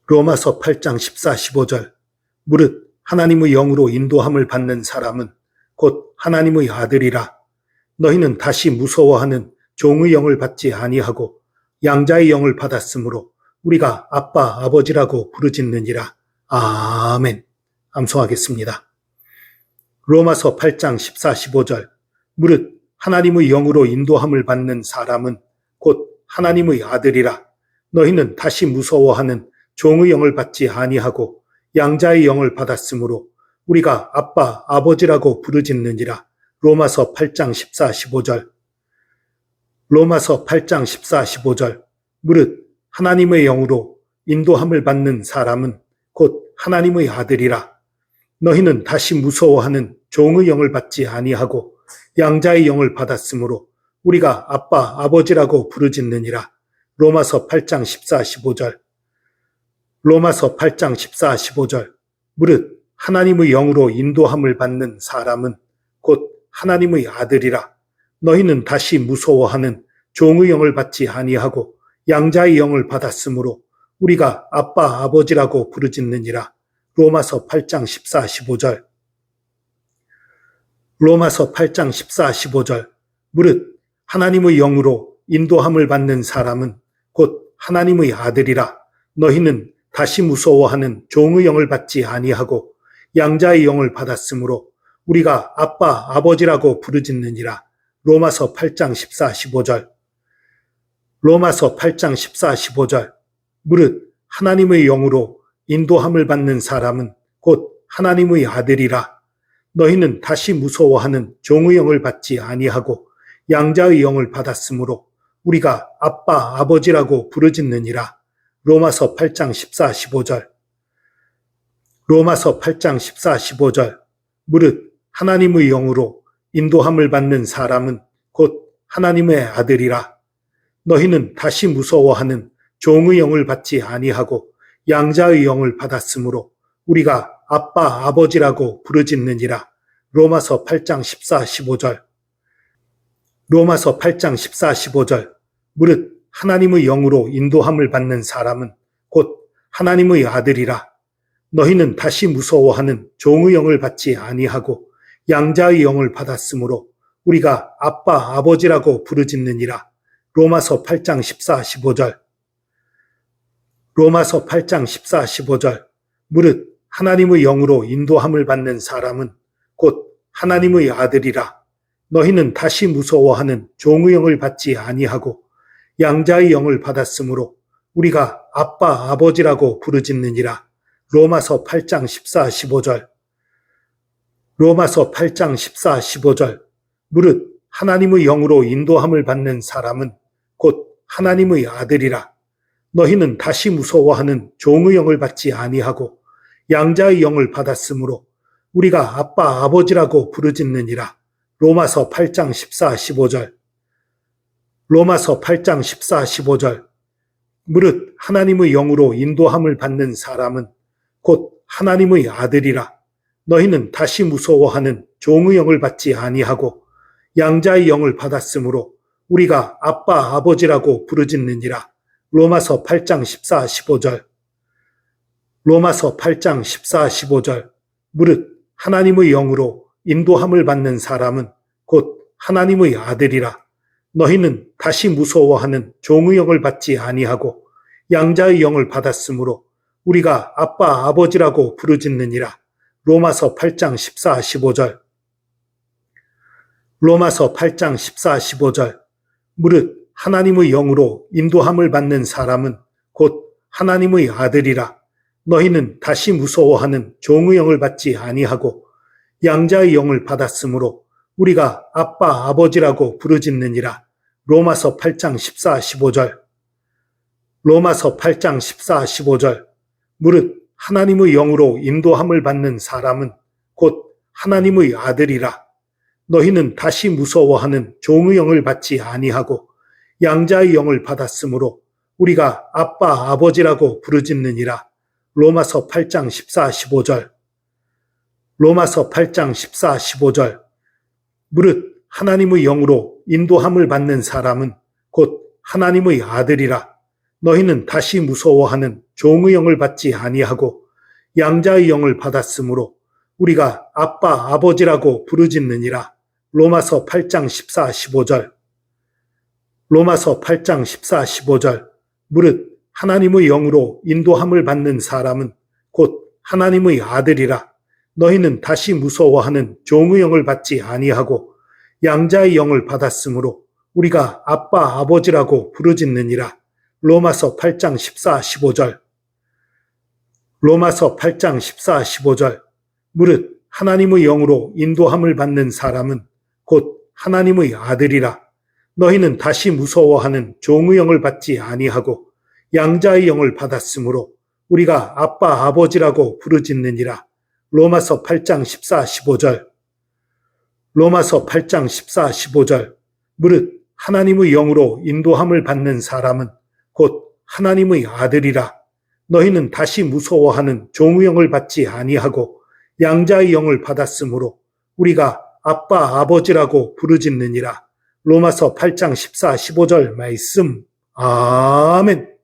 로마서 8장 14, 15절. 무릇 하나님의 영으로 인도함을 받는 사람은 곧 하나님의 아들이라. 너희는 다시 무서워하는 종의 영을 받지 아니하고 양자의 영을 받았으므로 우리가 아빠, 아버지라고 부르짖느니라. 아멘. 암송하겠습니다. 로마서 8장 14, 15절. 무릇 하나님의 영으로 인도함을 받는 사람은 곧 하나님의 아들이라. 너희는 다시 무서워하는 종의 영을 받지 아니하고 양자의 영을 받았으므로 우리가 아빠, 아버지라고 부르짖느니라. 로마서 8장 14, 15절. 로마서 8장 14, 15절. 무릇 하나님의 영으로 인도함을 받는 사람은 곧 하나님의 아들이라. 너희는 다시 무서워하는 종의 영을 받지 아니하고 양자의 영을 받았으므로 우리가 아빠, 아버지라고 부르짖느니라. 로마서 8장 14, 15절. 로마서 8장 14, 15절. 무릇 하나님의 영으로 인도함을 받는 사람은 곧 하나님의 아들이라. 너희는 다시 무서워하는 종의 영을 받지 아니하고 양자의 영을 받았으므로 우리가 아빠, 아버지라고 부르짖느니라. 로마서 8장 14, 15절. 로마서 8장 14, 15절. 무릇 하나님의 영으로 인도함을 받는 사람은 곧 하나님의 아들이라. 너희는 다시 무서워하는 종의 영을 받지 아니하고 양자의 영을 받았으므로 우리가 아빠, 아버지라고 부르짖느니라. 로마서 8장 14, 15절. 로마서 8장 14, 15절. 무릇 하나님의 영으로 인도함을 받는 사람은 곧 하나님의 아들이라. 너희는 다시 무서워하는 종의 영을 받지 아니하고 양자의 영을 받았으므로 우리가 아빠, 아버지라고 부르짖느니라. 로마서 8장 14, 15절. 로마서 8장 14, 15절. 무릇 하나님의 영으로 인도함을 받는 사람은 곧 하나님의 아들이라. 너희는 다시 무서워하는 종의 영을 받지 아니하고 양자의 영을 받았으므로 우리가 아빠, 아버지라고 부르짖느니라. 로마서 8장 14, 15절. 로마서 8장 14, 15절. 무릇 하나님의 영으로 인도함을 받는 사람은 곧 하나님의 아들이라. 너희는 다시 무서워하는 종의 영을 받지 아니하고 양자의 영을 받았으므로 우리가 아빠, 아버지라고 부르짖느니라. 로마서 8장 14, 15절. 로마서 8장 14, 15절. 무릇 하나님의 영으로 인도함을 받는 사람은 곧 하나님의 아들이라. 너희는 다시 무서워하는 종의 영을 받지 아니하고 양자의 영을 받았으므로 우리가 아빠, 아버지라고 부르짖느니라. 로마서 8장 14, 15절. 로마서 8장 14, 15절. 무릇 하나님의 영으로 인도함을 받는 사람은 곧 하나님의 아들이라. 너희는 다시 무서워하는 종의 영을 받지 아니하고 양자의 영을 받았으므로 우리가 아빠, 아버지라고 부르짖느니라. 로마서 8장 14, 15절. 로마서 8장 14, 15절. 무릇 하나님의 영으로 인도함을 받는 사람은 곧 하나님의 아들이라. 너희는 다시 무서워하는 종의 영을 받지 아니하고 양자의 영을 받았으므로 우리가 아빠, 아버지라고 부르짖느니라. 로마서 8장 14, 15절. 로마서 8장 14, 15절. 무릇 하나님의 영으로 인도함을 받는 사람은 곧 하나님의 아들이라. 너희는 다시 무서워하는 종의 영을 받지 아니하고 양자의 영을 받았으므로 우리가 아빠, 아버지라고 부르짖느니라. 로마서 8장 14, 15절. 로마서 8장 14, 15절. 무릇 하나님의 영으로 인도함을 받는 사람은 곧 하나님의 아들이라. 너희는 다시 무서워하는 종의 영을 받지 아니하고 양자의 영을 받았으므로 우리가 아빠, 아버지라고 부르짖느니라. 로마서 8장 14, 15절. 로마서 8장 14, 15절. 무릇 하나님의 영으로 인도함을 받는 사람은 곧 하나님의 아들이라. 너희는 다시 무서워하는 종의 영을 받지 아니하고 양자의 영을 받았으므로 우리가 아빠, 아버지라고 부르짖느니라. 로마서 8장 14, 15절. 로마서 8장 14, 15절. 무릇 하나님의 영으로 인도함을 받는 사람은 곧 하나님의 아들이라. 너희는 다시 무서워하는 종의 영을 받지 아니하고 양자의 영을 받았으므로 우리가 아빠, 아버지라고 부르짖느니라. 로마서 8장 14, 15절. 로마서 8장 14, 15절. 무릇 하나님의 영으로 인도함을 받는 사람은 곧 하나님의 아들이라. 너희는 다시 무서워하는 종의 영을 받지 아니하고 양자의 영을 받았으므로 우리가 아빠, 아버지라고 부르짖느니라. 로마서 8장 14, 15절. 로마서 8장 14, 15절. 무릇 하나님의 영으로 인도함을 받는 사람은 곧 하나님의 아들이라. 너희는 다시 무서워하는 종의 영을 받지 아니하고 양자의 영을 받았으므로 우리가 아빠, 아버지라고 부르짖느니라. 로마서 8장 14, 15절. 로마서 8장 14, 15절. 무릇 하나님의 영으로 인도함을 받는 사람은 곧 하나님의 아들이라. 너희는 다시 무서워하는 종의 영을 받지 아니하고 양자의 영을 받았으므로 우리가 아빠, 아버지라고 부르짖느니라. 로마서 8장 14, 15절 말씀. 아멘.